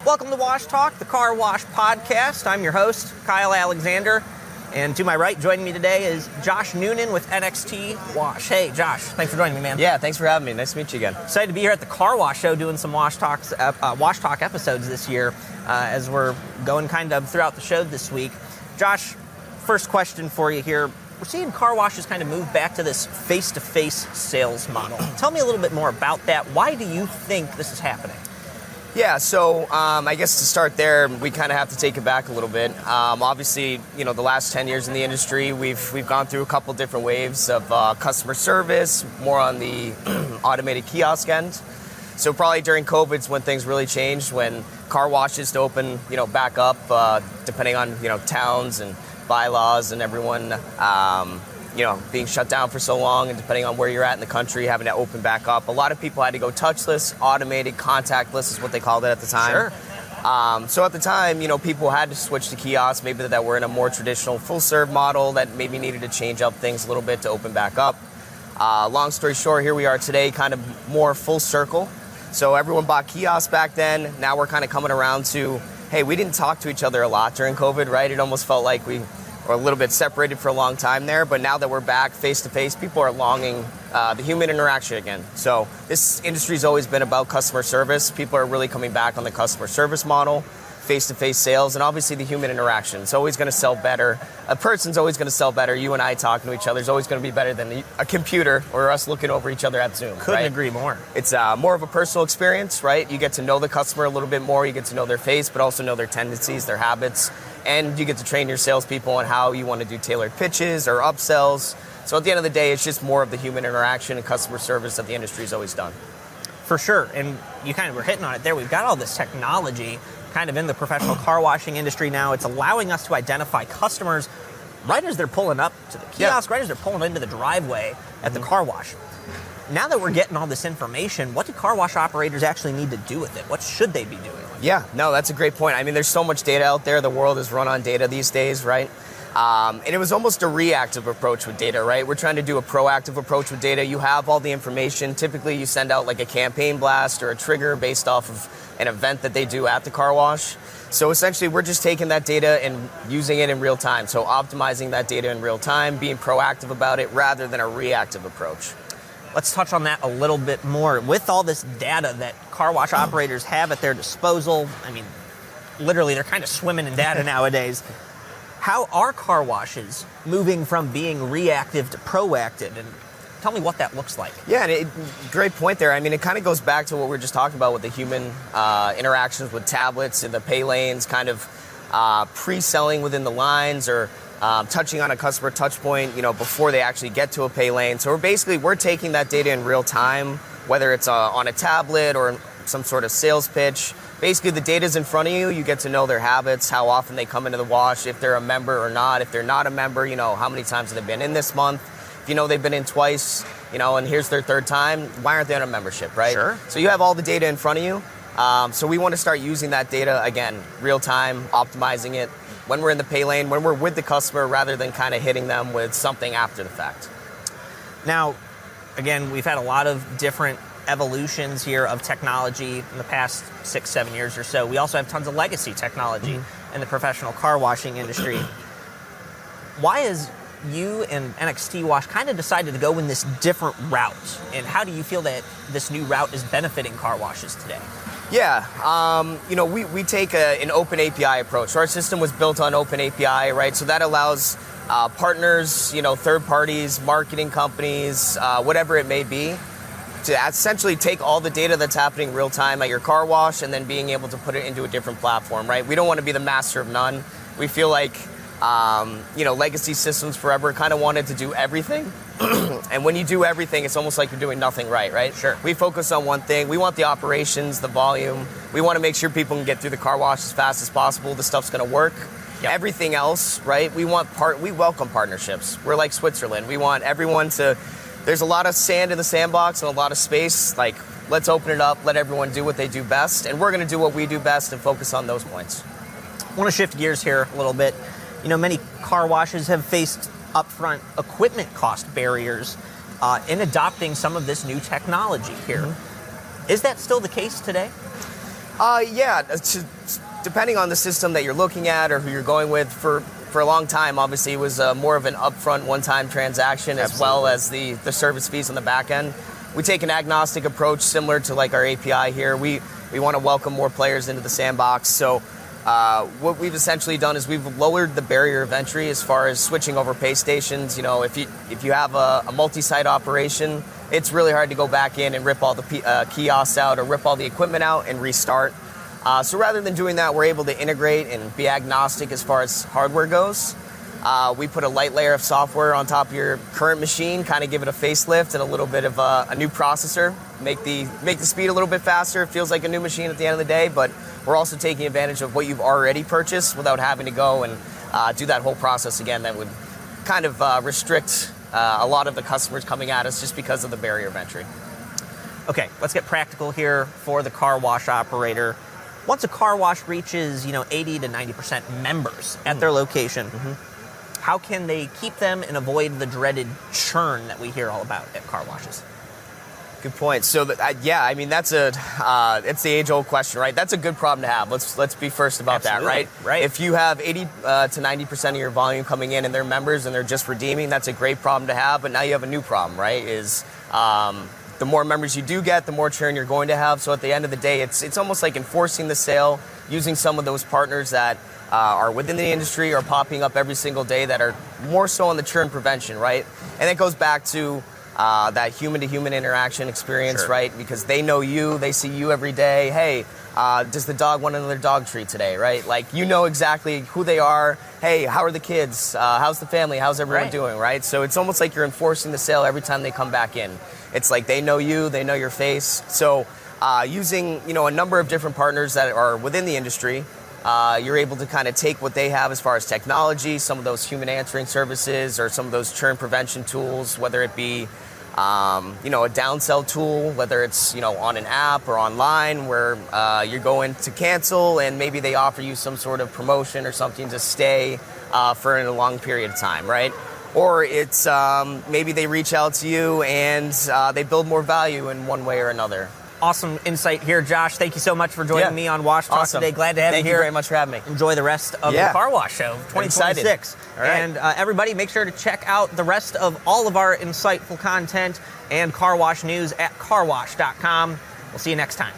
Welcome to Wash Talk, the Car Wash podcast. I'm your host, Kyle Alexander. And to my right, joining me today is Josh Noonan with NXT Wash. Hey, Josh, thanks for joining me, man. Yeah, thanks for having me. Nice to meet you again. Excited to be here at the Car Wash Show doing some Wash Talk episodes this year as we're going kind of throughout the show this week. Josh, first question for you here. We're seeing car washes kind of move back to this face-to-face sales model. Tell me a little bit more about that. Why do you think this is happening? Yeah, so I guess to start there, we kind of have to take it back a little bit. Obviously, you know, the last 10 years in the industry, we've gone through a couple different waves of customer service, more on the automated kiosk end. So probably during COVID is when things really changed, when car washes to open, you know, back up, depending on, you know, towns and bylaws and everyone, you know, being shut down for so long, and depending on where you're at in the country, having to open back up. A lot of people had to go touchless, automated, contactless is what they called it at the time. Sure. So at the time, you know, people had to switch to kiosks, maybe that were in a more traditional full-serve model that maybe needed to change up things a little bit to open back up. Long story short, here we are today, kind of more full circle. So everyone bought kiosks back then. Now we're kind of coming around to, hey, we didn't talk to each other a lot during COVID, right? It almost felt like we were a little bit separated for a long time there, but now that we're back face-to-face, people are longing the human interaction again. So this industry's always been about customer service. People are really coming back on the customer service model, face-to-face sales, and obviously the human interaction. It's always going to sell better. A person's always going to sell better. You and I talking to each other is always going to be better than a computer or us looking over each other at Zoom. Couldn't agree more. It's more of a personal experience, right? You get to know the customer a little bit more. You get to know their face, but also know their tendencies, their habits. And you get to train your salespeople on how you want to do tailored pitches or upsells. So at the end of the day, it's just more of the human interaction and customer service that the industry's always done. For sure. And you kind of were hitting on it there. We've got all this technology kind of in the professional car washing industry now. It's allowing us to identify customers right as they're pulling up to the kiosk, right as they're pulling into the driveway at the car wash. Now that we're getting all this information, what do car wash operators actually need to do with it? What should they be doing? Yeah, no, that's a great point. I mean, there's so much data out there. The world is run on data these days, right? And it was almost a reactive approach with data, right? We're trying to do a proactive approach with data. You have all the information. Typically, you send out like a campaign blast or a trigger based off of an event that they do at the car wash. So essentially, we're just taking that data and using it in real time. So optimizing that data in real time, being proactive about it rather than a reactive approach. Let's touch on that a little bit more. With all this data that car wash operators have at their disposal, I mean, literally they're kind of swimming in data nowadays. How are car washes moving from being reactive to proactive? And tell me what that looks like. Yeah, great point there. I mean, it kind of goes back to what we were just talking about with the human interactions with tablets and the pay lanes, kind of pre-selling within the lines or touching on a customer touch point, you know, before they actually get to a pay lane. So we're taking that data in real time, whether it's on a tablet or some sort of sales pitch. Basically, the data's in front of you. You get to know their habits, how often they come into the wash, if they're a member or not. If they're not a member, you know, how many times have they been in this month? If you know they've been in twice, you know, and here's their third time, why aren't they on a membership, right? Sure. So you have all the data in front of you. So we want to start using that data, again, real time, optimizing it when we're in the pay lane, when we're with the customer, rather than kind of hitting them with something after the fact. Now, again, we've had a lot of different evolutions here of technology in the past 6-7 years or so. We also have tons of legacy technology in the professional car washing industry. Why is you and NXT Wash kind of decided to go in this different route? And how do you feel that this new route is benefiting car washes today? Yeah, you know, we take an open API approach. So our system was built on open API, right? So that allows partners, you know, third parties, marketing companies, whatever it may be, to essentially take all the data that's happening real time at your car wash and then being able to put it into a different platform, right? We don't want to be the master of none. We feel like, you know, legacy systems forever kind of wanted to do everything. And when you do everything, it's almost like you're doing nothing right? Sure. We focus on one thing. We want the operations, the volume. We want to make sure people can get through the car wash as fast as possible. The stuff's going to work. Yep. Everything else, right? We welcome partnerships. We're like Switzerland. We want everyone to, there's a lot of sand in the sandbox and a lot of space. Like, let's open it up, let everyone do what they do best. And we're going to do what we do best and focus on those points. I want to shift gears here a little bit. You know, many car washes have faced upfront equipment cost barriers. in adopting some of this new technology here. Is that still the case today? Yeah, depending on the system that you're looking at or who you're going with, for a long time, obviously, it was more of an upfront one-time transaction as well as the service fees on the back end. We take an agnostic approach similar to like our API here. We want to welcome more players into the sandbox. So what we've essentially done is we've lowered the barrier of entry as far as switching over pay stations. You know, if you have a multi-site operation, it's really hard to go back in and rip all the kiosks out or rip all the equipment out and restart. So rather than doing that, we're able to integrate and be agnostic as far as hardware goes. We put a light layer of software on top of your current machine, kind of give it a facelift and a little bit of a new processor, make the speed a little bit faster. It feels like a new machine at the end of the day, but we're also taking advantage of what you've already purchased without having to go and do that whole process again. That would kind of restrict a lot of the customers coming at us just because of the barrier of entry. Okay, let's get practical here for the car wash operator. Once a car wash reaches, 80 to 90% members at their location, how can they keep them and avoid the dreaded churn that we hear all about at car washes? Good point. So I mean that's it's the age-old question, right? That's a good problem to have. Let's be first about Absolutely. that, Right. If you have 80 to 90% of your volume coming in and they're members and they're just redeeming, that's a great problem to have. But now you have a new problem, right? The more members you do get, the more churn you're going to have. So at the end of the day, it's almost like enforcing the sale, using some of those partners that are within the industry or popping up every single day that are more so on the churn prevention, right? And it goes back to that human-to-human interaction experience, Sure. right? Because they know you, they see you every day. Hey, does the dog want another dog treat today, right? Like, you know exactly who they are. Hey, how are the kids? How's the family? How's everyone doing, right? So it's almost like you're enforcing the sale every time they come back in. It's like they know you, they know your face. So using, a number of different partners that are within the industry, you're able to kind of take what they have as far as technology, some of those human answering services or some of those churn prevention tools, whether it be, a downsell tool, whether it's, on an app or online where you're going to cancel and maybe they offer you some sort of promotion or something to stay for a long period of time, right? Or it's maybe they reach out to you and they build more value in one way or another. Awesome insight here, Josh. Thank you so much for joining me on Wash Talk today. Glad to have you here. Thank you very much for having me. Enjoy the rest of the Car Wash Show 2026. All right. And everybody, make sure to check out the rest of all of our insightful content and car wash news at carwash.com. We'll see you next time.